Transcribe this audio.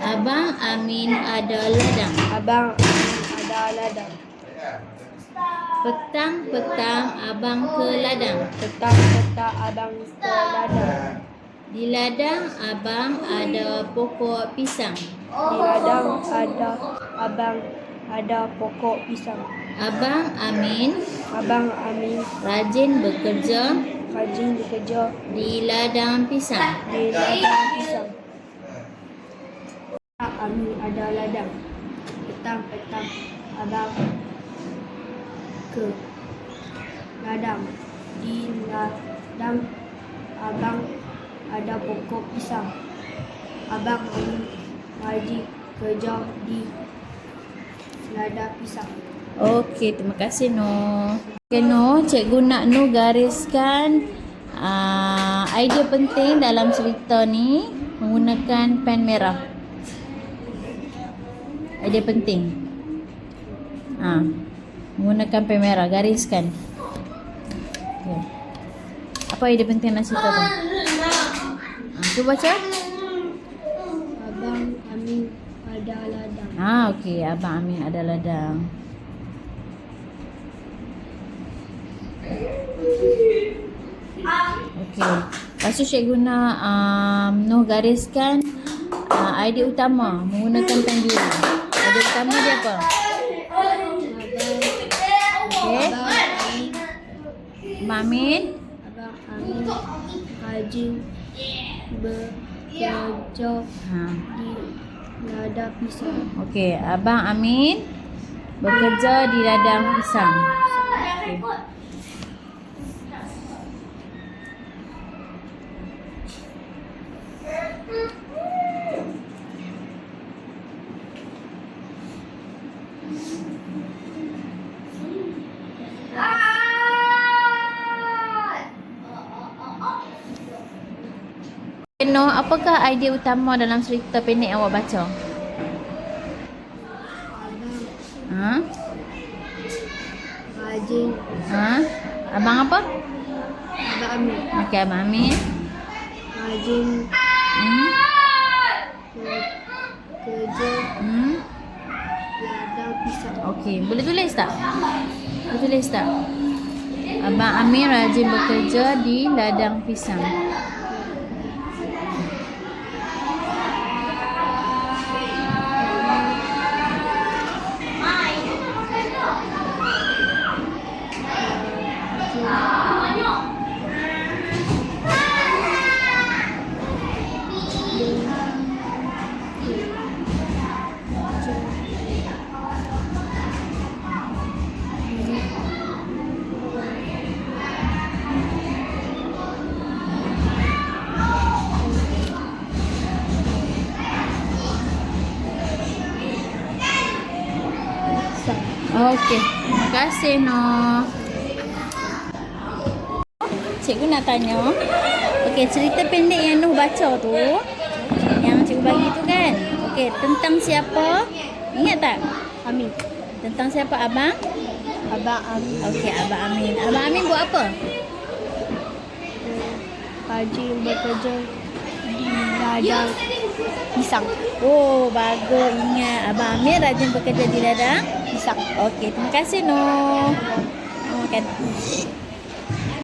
Abang Amin ada ladang. Abang Amin ada ladang. Petang-petang abang ke ladang. Petang-petang abang ke ladang. Di ladang abang ada pokok pisang. Di ladang abang ada pokok pisang. Abang Amin rajin bekerja di ladang pisang. di ladang pisang. Amin ada ladang. Petang-petang abang ke ladang. Di ladang abang ada pokok pisang. Abang Amin rajin kerja di ladang pisang. Okey, terima kasih Noh. Okey Noh, cikgu nak Noh gariskan idea penting dalam cerita ni menggunakan pen merah. Idea penting. Menggunakan pen merah, gariskan. Okay. Apa idea penting nak cerita tu? Cuba baca. Abang Amin ada ladang. Okey, Abang Amin ada ladang. Okey. Lepas tu cikgu nak Noh gariskan idea utama menggunakan pen biru. Idea utama dia apa? Okey. Abang Amin Rajin bekerja di ladang pisang. Okey, Abang Amin bekerja di ladang pisang. Okay. Noh, apakah idea utama dalam cerita pendek yang awak baca? Rajin. Abang apa? Abang Amin Okey, Abang Amin rajin kerja ladang pisang. Okey, boleh tulis tak? Boleh tulis tak? Abang Amin rajin bekerja di ladang pisang. Okey, terima kasih Noh. Cikgu nak tanya. Okey, cerita pendek yang Noh baca tu, yang cikgu bagi tu kan. Okey, tentang siapa? Ingat tak? Amin. Tentang siapa abang? Abang Amin Okey, Abang Amin. Abang Amin buat apa? rajin bekerja di ladang pisang. Oh, bagus, ingat. Abang Amin rajin bekerja di ladang pisang. Okey, terima kasih Noh. Makan.